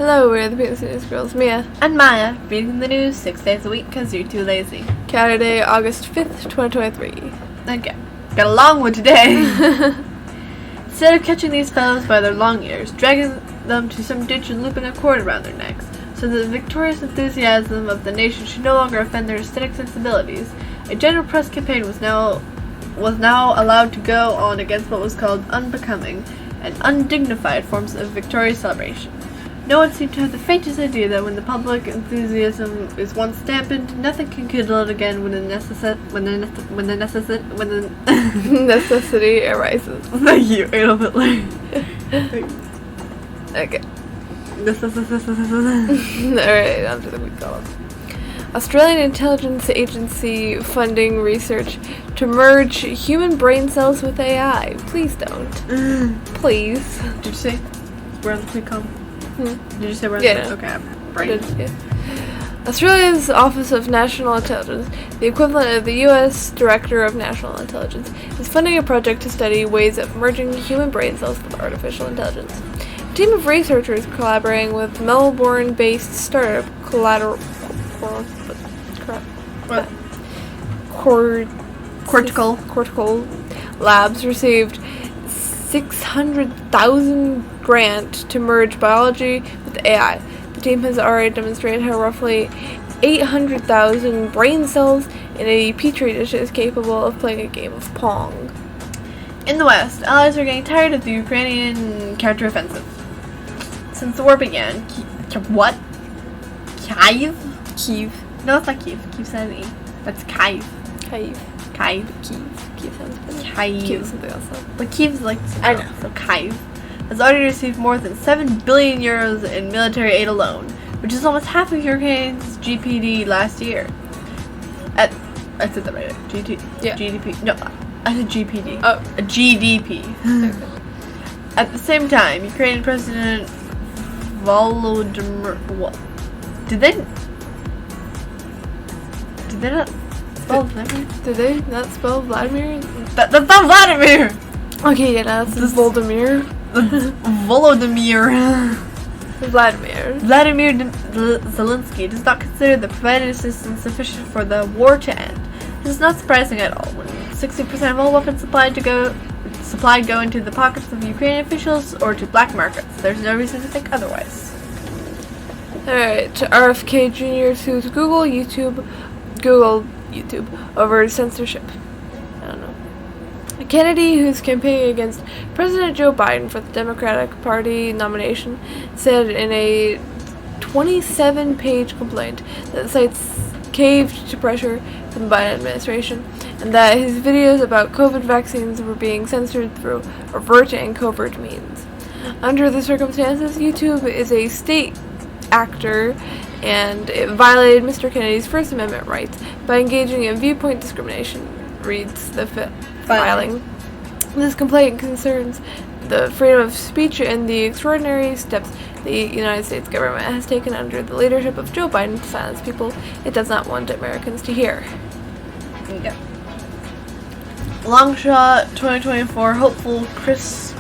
Hello, we're the PNC Newsgirls, Mia and Maya, reading the news 6 days a week because you're too lazy. Saturday, August 5th, 2023. Okay, got a long one today. Instead of catching these fellows by their long ears, dragging them to some ditch and looping a cord around their necks, so that the victorious enthusiasm of the nation should no longer offend their aesthetic sensibilities, a general press campaign was now allowed to go on against what was called unbecoming and undignified forms of Victoria celebration. No one seemed to have the faintest idea that when the public enthusiasm is once dampened, nothing can kindle it again when the necessity arises. Thank you, Adolf Hitler. Okay. Alright, on to the week column. Australian Intelligence Agency funding research to merge human brain cells with AI. Please don't. Please. Did you say we're on the quick column? Did you say we're on the okay, brain. Yeah. Australia's Office of National Intelligence, the equivalent of the U.S. Director of National Intelligence, is funding a project to study ways of merging human brain cells with artificial intelligence. A team of researchers collaborating with Melbourne-based startup Cortical Labs received $600,000 grant to merge biology with AI. The team has already demonstrated how roughly 800,000 brain cells in a petri dish is capable of playing a game of Pong. In the West, allies are getting tired of the Ukrainian counteroffensive. Since the war began, what? Kyiv? No, it's not Kyiv. Kyiv sounds an E. That's Kyiv. Kyiv sounds better. Kyiv. Something else. But Kyiv's like, I know, so Kyiv has already received more than 7 billion euros in military aid alone, which is almost half of Ukraine's GDP last year. I said that right. GDP. No, I said GPD. Oh. A GDP. Okay. At the same time, Ukrainian President Volodymyr... What? Did they not spell Vladimir? Did they not spell Vladimir? That's not Vladimir! Okay, yeah, that's Volodymyr. Volodymyr. Vladimir Zelensky does not consider the provided assistance sufficient for the war to end. This is not surprising at all, when 60% of all weapons supplied go into the pockets of Ukrainian officials or to black markets. There's no reason to think otherwise. Alright, RFK Jr. sues Google YouTube over censorship. I don't know. Kennedy, who's campaigning against President Joe Biden for the Democratic Party nomination, said in a 27-page complaint that the sites caved to pressure from the Biden administration and that his videos about COVID vaccines were being censored through overt and covert means. Under the circumstances, YouTube is a state actor and it violated Mr. Kennedy's First Amendment rights by engaging in viewpoint discrimination, reads the filing. This complaint concerns the freedom of speech and the extraordinary steps the United States government has taken under the leadership of Joe Biden to silence people it does not want Americans to hear. Yeah. Longshot 2024 hopeful Chris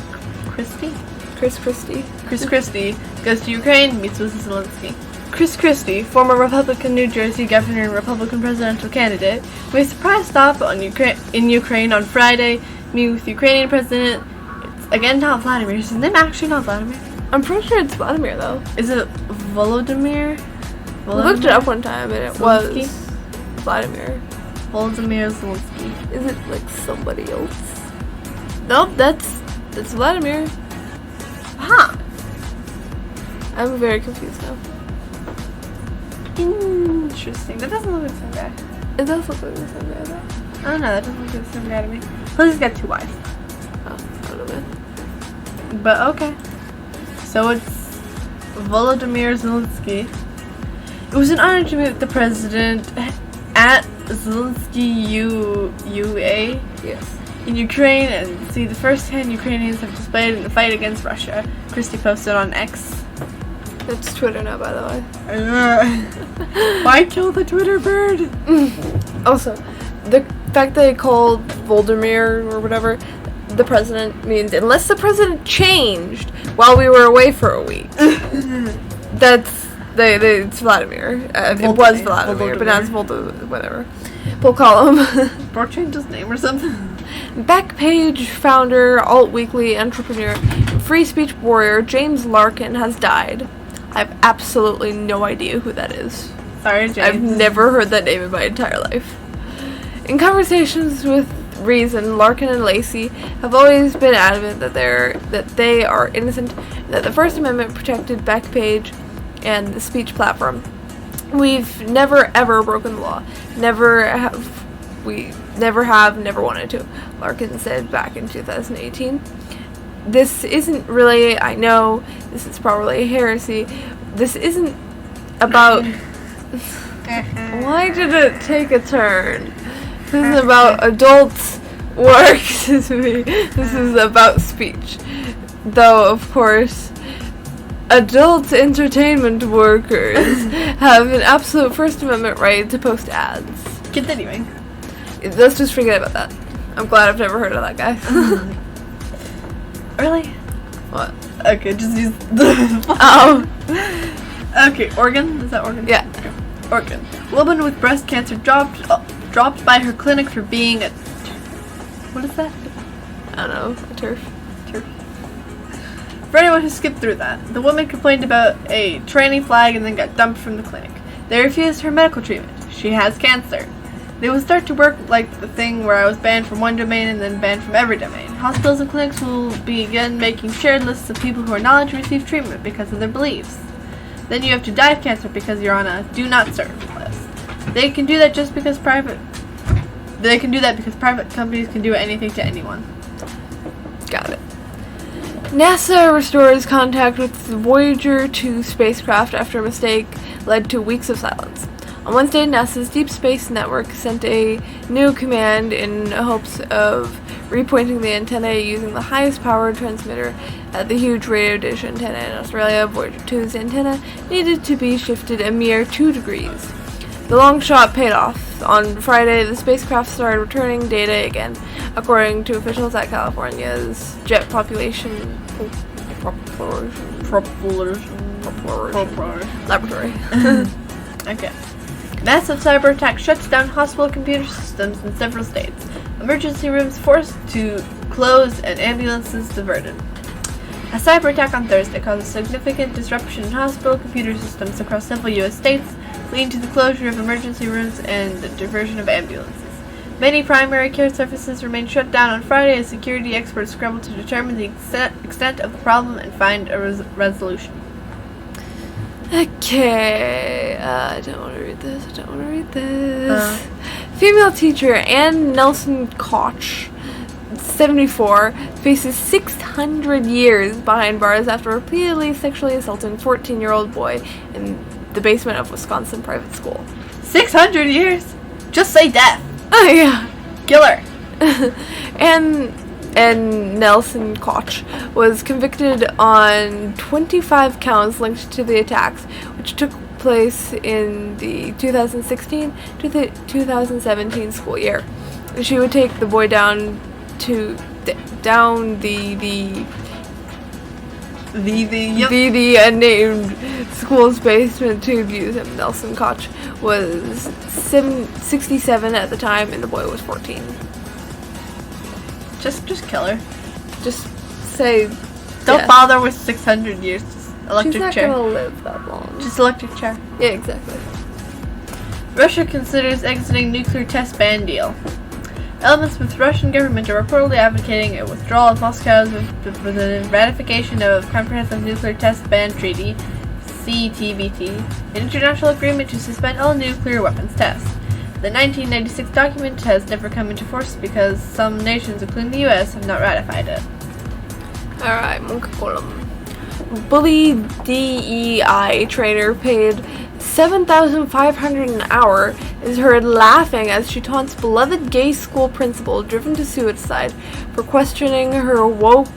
Christie goes to Ukraine, meets with Zelensky. Chris Christie, former Republican New Jersey governor and Republican presidential candidate, made a surprise stop in Ukraine on Friday, meeting with Ukrainian President. It's again not Vladimir. Is his name actually not Vladimir? I'm pretty sure it's Vladimir though. Is it Volodymyr? I looked it up one time and it Zelensky? Was Vladimir. Volodymyr Zelensky. Is it like somebody else? Nope, that's Vladimir. Huh. I'm very confused now. Interesting. That doesn't look like the same guy. It does look like the same guy though. I don't know, that doesn't look like the same guy to me. Plus he's got 2 wives. Oh, I don't know. But okay. So it's Volodymyr Zelensky. It was an honor to meet with the president at Zelensky UA in Ukraine and see the first-hand Ukrainians have displayed in the fight against Russia. Christie posted on X. It's Twitter now, by the way. Why kill the Twitter bird? Also, the fact that they called Volodymyr or whatever the president means unless the president changed while we were away for a week. It's Vladimir. It was Vladimir, but now it's whatever. We'll call him. Brooke changed his name or something. Backpage founder, Alt Weekly entrepreneur, free speech warrior James Larkin has died. I have absolutely no idea who that is. Sorry, James. I've never heard that name in my entire life. In conversations with Reason, Larkin and Lacey have always been adamant that they are innocent, and that the First Amendment protected Backpage and the speech platform. We've never ever broken the law. Never wanted to, Larkin said back in 2018. This isn't really, I know, this is probably heresy. This isn't about... Why did it take a turn? This isn't about adults' work to me. This is about speech. Though, of course, adult entertainment workers have an absolute First Amendment right to post ads. Continuing. Let's just forget about that. I'm glad I've never heard of that guy. Really? What? Okay, just use the... Oh. Okay, Oregon? Is that Oregon? Yeah. Okay. Oregon. Woman with breast cancer dropped by her clinic for being a... What is that? I don't know. A turf. For anyone who skipped through that, the woman complained about a tranny flag and then got dumped from the clinic. They refused her medical treatment. She has cancer. They will start to work like the thing where I was banned from one domain and then banned from every domain. Hospitals and clinics will begin making shared lists of people who are knowledge to receive treatment because of their beliefs. Then you have to die of cancer because you're on a do not serve list. They can do that because private companies can do anything to anyone. Got it. NASA restores contact with the Voyager 2 spacecraft after a mistake led to weeks of silence. On Wednesday, NASA's Deep Space Network sent a new command in hopes of repointing the antenna using the highest powered transmitter at the huge radio dish antenna in Australia. Voyager 2's antenna needed to be shifted a mere 2 degrees. The long shot paid off. On Friday, the spacecraft started returning data again, according to officials at California's Jet Population Laboratory. Okay. Massive cyber attack shuts down hospital computer systems in several states. Emergency rooms forced to close and ambulances diverted. A cyber attack on Thursday caused a significant disruption in hospital computer systems across several U.S. states, leading to the closure of emergency rooms and the diversion of ambulances. Many primary care services remained shut down on Friday as security experts scrambled to determine the extent of the problem and find a resolution. Okay, I don't want to read this. Female teacher Ann Nelson Koch, 74, faces 600 years behind bars after repeatedly sexually assaulting a 14-year-old boy in the basement of Wisconsin private school. 600 years? Just say death. Oh, yeah. Kill her. And Nelson Koch was convicted on 25 counts linked to the attacks, which took place in the 2016 to the 2017 school year. She would take the boy down the unnamed school's basement to abuse him. Nelson Koch was 67 at the time, and the boy was 14. Just kill her. Just say... Don't bother with 600 years. Just electric chair. She's not gonna live that long. Just electric chair. Yeah, exactly. Russia considers exiting nuclear test ban deal. Elements with Russian government are reportedly advocating a withdrawal of Moscow with the ratification of Comprehensive Nuclear Test Ban Treaty, CTBT, an international agreement to suspend all nuclear weapons tests. The 1996 document has never come into force because some nations, including the U.S., have not ratified it. Alright, Monkey Column. Bully DEI trainer paid $7,500 an hour is heard laughing as she taunts beloved gay school principal driven to suicide for questioning her woke...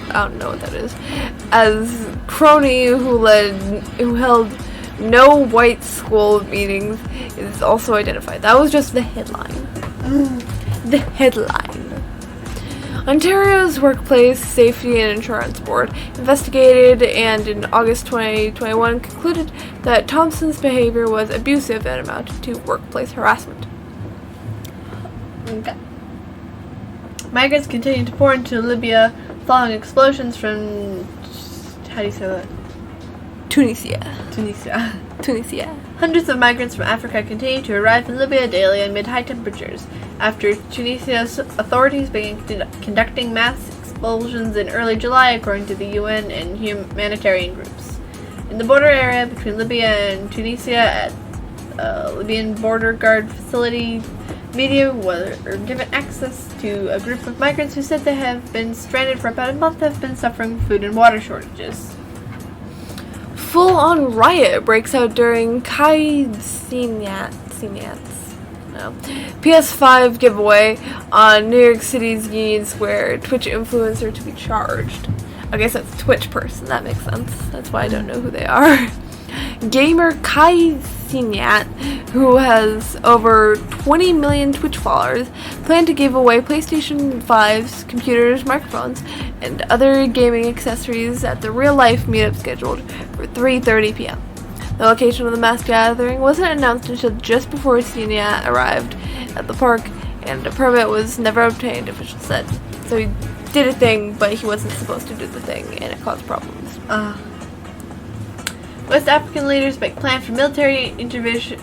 I don't know what that is. As crony who held no white school meetings is also identified. That was just the headline. The headline. Ontario's Workplace Safety and Insurance Board investigated and in August 2021 concluded that Thompson's behavior was abusive and amounted to workplace harassment. Okay. Migrants continued to pour into Libya following explosions from, how do you say that? Tunisia. Hundreds of migrants from Africa continue to arrive in Libya daily amid high temperatures, after Tunisia's authorities began conducting mass expulsions in early July, according to the UN and humanitarian groups. In the border area between Libya and Tunisia at Libyan border guard facility, media were given access to a group of migrants who said they have been stranded for about a month and have been suffering food and water shortages. Full-on riot breaks out during PS5 giveaway on New York City's Union Square. Twitch influencer to be charged. I guess that's Twitch person. That makes sense. That's why I don't know who they are. Gamer Kai Sinyat, who has over 20 million Twitch followers, planned to give away PlayStation 5s, computers, microphones, and other gaming accessories at the real-life meetup scheduled for 3:30 p.m. The location of the mass gathering wasn't announced until just before Sinyat arrived at the park, and a permit was never obtained, officials said. So he did a thing, but he wasn't supposed to do the thing, and it caused problems. West African leaders make plans for military intervention.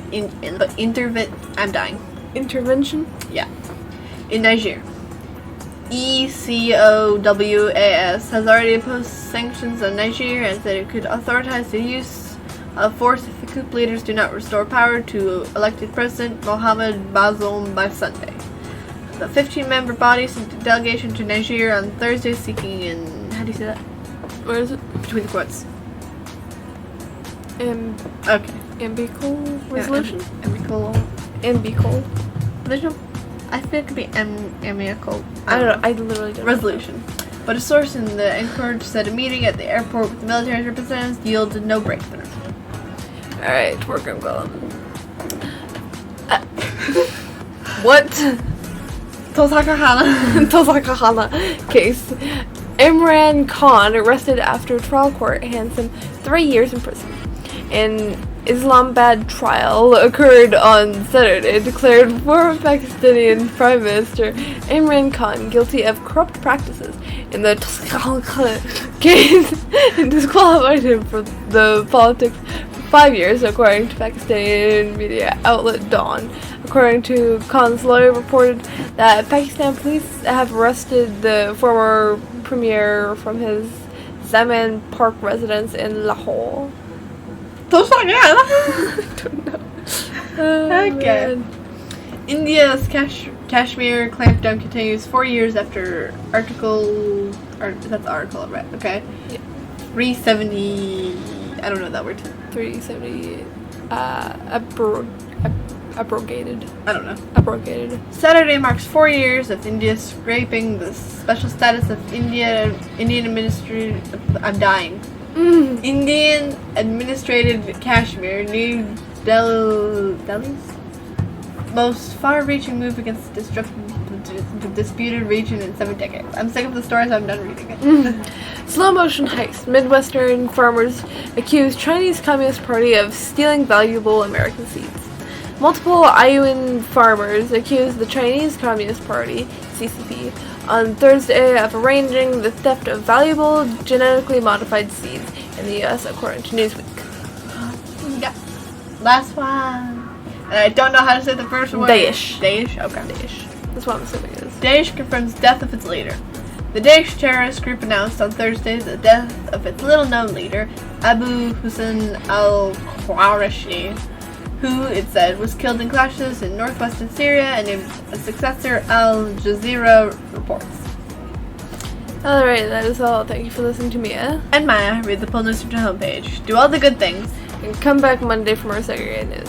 Intervention? Yeah. In Niger. ECOWAS has already imposed sanctions on Niger and said it could authorize the use of force if the coup leaders do not restore power to elected President Mohamed Bazoum by Sunday. The 15-member body sent a delegation to Niger on Thursday seeking an... How do you say that? Where is it? Between the quotes. Okay. Amicable resolution? Amicable. Amicable. Resolution? I think it could be amicable. I don't know. I literally don't resolution. But a source in the Anchorage said a meeting at the airport with the military representatives yielded no breakthrough. Alright, we're gonna go. What? Tosakahana case. Imran Khan arrested after trial court hands him 3 years in prison. An Islamabad trial occurred on Saturday, declared former Pakistani Prime Minister Imran Khan guilty of corrupt practices in the Tosakahana case and disqualified him from the politics for 5 years, according to Pakistani media outlet Dawn. According to Khan's lawyer, reported that Pakistan police have arrested the former premier from his Zaman Park residence in Lahore. I don't know. Okay. India's Kashmir clampdown continues 4 years after that's the article, right? Okay. Yeah. 370. I don't know that word. 370. Abrogated. I don't know. Abrogated. Saturday marks 4 years of India scraping the special status of Indian administrative. I'm dying. Indian administrated Kashmir, New Delhi's most far-reaching move against the disputed region in 7 decades. I'm sick of the stories. I'm done reading it. Slow motion heist. Midwestern farmers accuse Chinese Communist Party of stealing valuable American seeds. Multiple Iowan farmers accused the Chinese Communist Party, CCP, on Thursday of arranging the theft of valuable genetically modified seeds in the U.S., according to Newsweek. Yeah. Last one. And I don't know how to say the first one. Daesh. Daesh? Okay. Daesh. That's what I'm assuming it is. Daesh confirms death of its leader. The Daesh terrorist group announced on Thursday the death of its little-known leader, Abu Hussein al-Qurashi, who, it said, was killed in clashes in northwestern Syria, and a successor, Al Jazeera, reports. Alright, that is all. Thank you for listening to Mia. And Maya. Read the full news from the homepage. Do all the good things. And come back Monday for more segregated news.